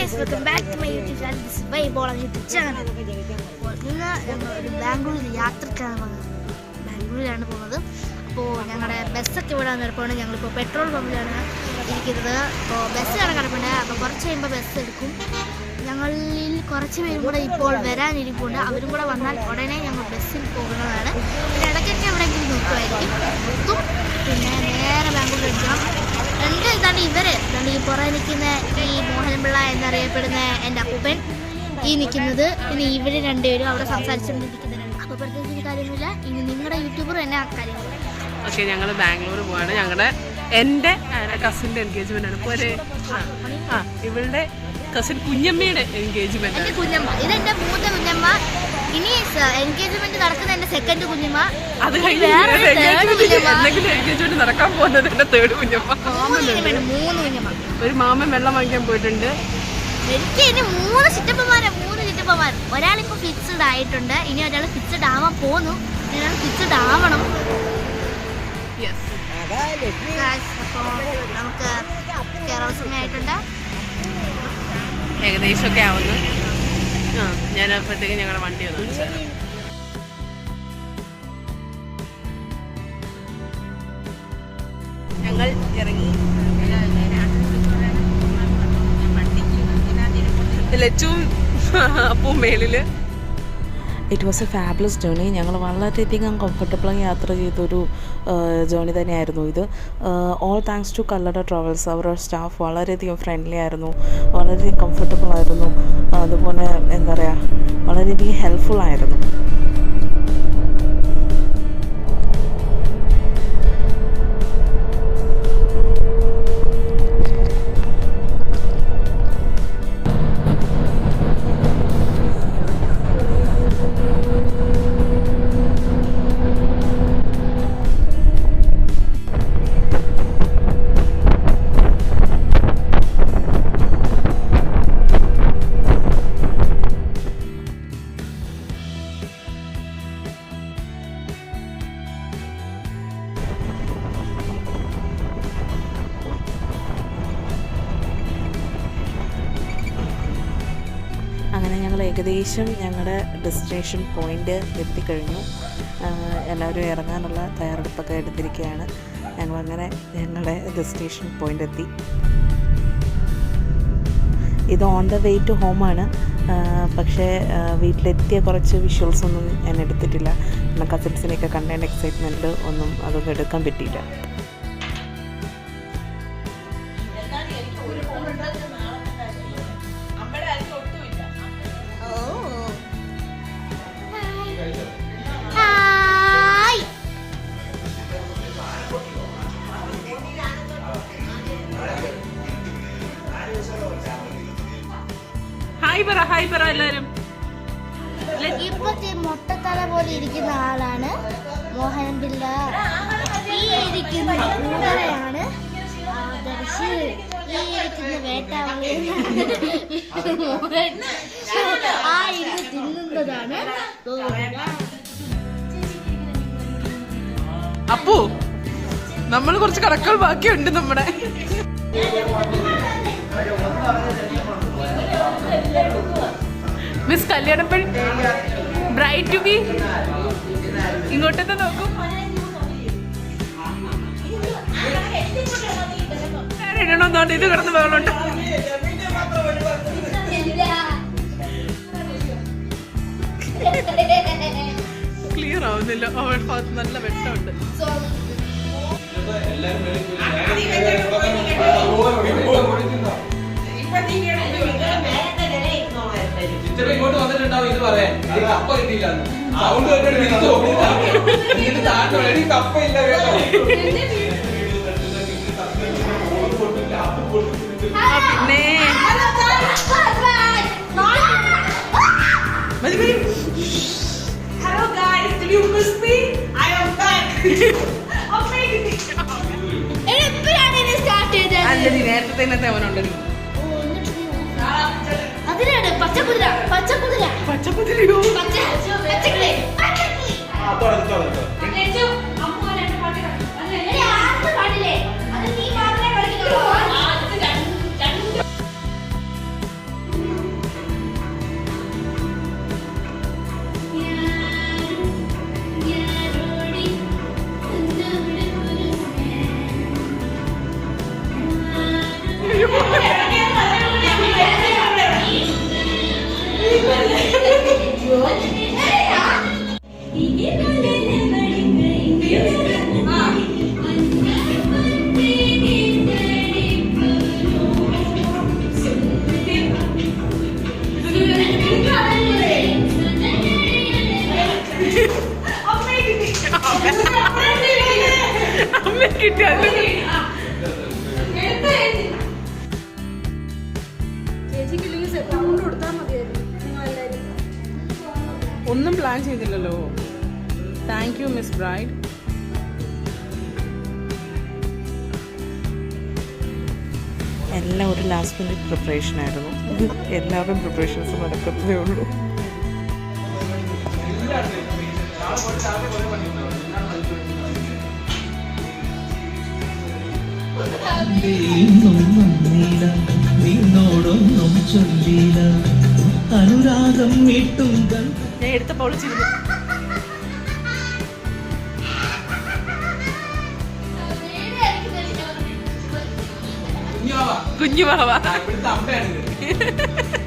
Guys, welcome back to my YouTube channel. This is Vibol YouTube channel. ഇന്ന് ഞങ്ങൾ ഒരു ബാംഗ്ലൂരിൽ യാത്രക്കാണ് വന്നത്. ബാംഗ്ലൂരിലാണ് പോകുന്നത്. അപ്പോൾ ഞങ്ങളുടെ ബസ്സൊക്കെ വിടാൻ കിടപ്പുണ്ട്. ഞങ്ങളിപ്പോൾ പെട്രോൾ പമ്പിലാണ് ഇരിക്കുന്നത്. അപ്പോൾ ബസ് കിടപ്പുണ്ട്. അപ്പോൾ കുറച്ച് കഴിയുമ്പോൾ ബസ് എടുക്കും. ഞങ്ങളിൽ കുറച്ച് പേരും കൂടെ ഇപ്പോൾ വരാനിരിപ്പുണ്ട്. അവരും കൂടെ വന്നാൽ ഉടനെ ഞങ്ങൾ ബസ്സിൽ പോകുന്നതാണ്. പിന്നെ ഇടയ്ക്കൊക്കെ എവിടെയെങ്കിലും നിർത്തുമായിരിക്കും. നിർത്തും. പിന്നെ നേരെ ബാംഗ്ലൂർ എടുക്കണം. എൻ്റെ ഇതാണ് ഈ പുറകെ നിൽക്കുന്ന ഈ മോഹൻപിള്ള എന്നറിയപ്പെടുന്ന എൻ്റെ അപ്പൂപ്പൻ ഈ നിൽക്കുന്നത്. പിന്നെ ഇവർ രണ്ടുപേരും അവിടെ സംസാരിച്ചുകൊണ്ടിരിക്കുന്നുണ്ട്. അപ്പോൾ പ്രത്യേകിച്ച് കാര്യമില്ല. ഇനി നിങ്ങളുടെ യൂട്യൂബർ തന്നെ ആ കാര്യങ്ങൾ. ഓക്കെ, ഞങ്ങൾ ബാംഗ്ലൂർ പോവാണ്. എൻ്റെ കസിൻ്റെ എൻഗേജ്മെൻ്റ് ആണ്. ഇപ്പോൾ ഇവളുടെ കസിൻ കുഞ്ഞമ്മയുടെ എൻഗേജ്മെന്റ്. എൻ്റെ കുഞ്ഞമ്മ, ഇതെൻ്റെ മൂത്ത കുഞ്ഞമ്മ. ഇനി എൻഗേജ്മെന്റ് നടക്കുന്ന എൻ്റെ സെക്കൻഡ് കുഞ്ഞമ്മ. അത് കഴിഞ്ഞ് എൻഗേജ്മെന്റ് നടക്കാൻ പോകുന്നത് എൻ്റെ തേർഡ് കുഞ്ഞമ്മ. 3 കുഞ്ഞമ്മ. ഒരു മാമൻ വെള്ളം വാങ്ങിക്കാൻ പോയിട്ടുണ്ട്. എനിക്ക് ഇനി 3 ചിറ്റപ്പന്മാർ. ഒരാളിപ്പോൾ ഫിക്സ്ഡ് ആയിട്ടുണ്ട്. ഇനി ഒരാൾ ഫിക്സ്ഡ് ആവാൻ പോന്നു. ഒരാൾ ഫിക്സ്ഡ് ആവണം. അപ്പോൾ നമുക്ക് കേരള സമയമായിട്ടുണ്ട്. ഏകദേശമൊക്കെ ആവുന്നു. ഞാൻ അപ്പോഴത്തേക്ക് ഞങ്ങളുടെ വണ്ടി ഒന്ന് വെച്ചാൽ ഞങ്ങൾ ഇറങ്ങി. ലച്ചും അപ്പവും മേളില്. It was a fabulous journey. ഞങ്ങൾ വളരെയധികം കംഫർട്ടബിളായി യാത്ര ചെയ്തൊരു ജേണി തന്നെയായിരുന്നു ഇത്. All thanks to Kallada Travels. അവരുടെ സ്റ്റാഫ് വളരെയധികം ഫ്രണ്ട്ലി ആയിരുന്നു, വളരെയധികം കംഫർട്ടബിൾ ആയിരുന്നു. അതുപോലെ എന്താ പറയുക, വളരെയധികം ഹെൽപ്ഫുൾ ആയിരുന്നു. അങ്ങനെ ഞങ്ങൾ ഏകദേശം ഞങ്ങളുടെ ഡെസ്റ്റിനേഷൻ പോയിൻ്റ് എത്തിക്കഴിഞ്ഞു. എല്ലാവരും ഇറങ്ങാനുള്ള തയ്യാറെടുപ്പൊക്കെ എടുത്തിരിക്കുകയാണ്. ഞങ്ങളങ്ങനെ ഞങ്ങളുടെ ഡെസ്റ്റിനേഷൻ പോയിൻ്റ് എത്തി. ഇത് ഓൺ ദ വേ ടു ഹോമാണ്. പക്ഷേ വീട്ടിലെത്തിയ കുറച്ച് വിഷ്വൽസൊന്നും ഞാൻ എടുത്തിട്ടില്ല. എന്നാൽ കസിൻസിനെയൊക്കെ കണ്ടതിൻ്റെ എക്സൈറ്റ്മെൻറ്റ് അതൊന്നും എടുക്കാൻ പറ്റിയില്ല. ഹായ് പറ എല്ലാവരും. ഇപ്പത്തെ മൊട്ടത്തല പോലെ ഇരിക്കുന്ന ആളാണ് മോഹൻപിള്ള. ഈ ഇരിക്കുന്ന കൂടറയാണ് ആദർശ്. ഈ ഇരിക്കുന്ന വേട്ടാവളിയാണ് ആ ഇത് തിന്നുന്നതാണ്. അപ്പു, നമ്മൾ കുറച്ച് കടക്കൾ ബാക്കിയുണ്ട് നമ്മുടെ. മിസ് കല്യാണപ്പൻ ബ്രൈഡ് ടു ബി ഇങ്ങോട്ടത്തെ നോക്കും. ഇടണമെന്നാണ് ഇത് കിടന്ന് വേണോട്ട്. ക്ലിയർ ആവുന്നില്ല. അവളുടെ ഭാഗത്ത് നല്ല വെട്ടമുണ്ട്. ഇങ്ങോട്ട് വന്നിട്ടുണ്ടാവും. ഇത് പറയാൻ കപ്പ കിട്ടിയില്ല. സൗണ്ട് കേട്ടിട്ട് തിരിച്ചു കപ്പ ഇല്ല കേട്ടോ. Hello guys, did you miss me? I am back. നേരത്തെ അവനുണ്ടല്ലോ. അതിനാണ് പച്ചക്കുതിര. പച്ചക്കുതിരയോ? ഒന്നും പ്ലാൻ ചെയ്തില്ലല്ലോ. Thank you Miss Bride. എല്ലാം ഒരു ലാസ്റ്റ് മിനിറ്റ് പ്രിപ്പറേഷൻ ആയിരുന്നു. എല്ലാവരുടെയും പ്രിപ്പറേഷൻസ് നടക്കുന്നതേ ഉള്ളൂ. നിന്നോടൊന്നും ചൊല്ലില്ല അനുരാഗം വീട്ടും ഞാൻ എടുത്ത പൊളിച്ചിരുന്നു. കുഞ്ഞു ബാവ കുഞ്ഞു ബാവ ഇവിടുത്തെ അമ്മയാണ്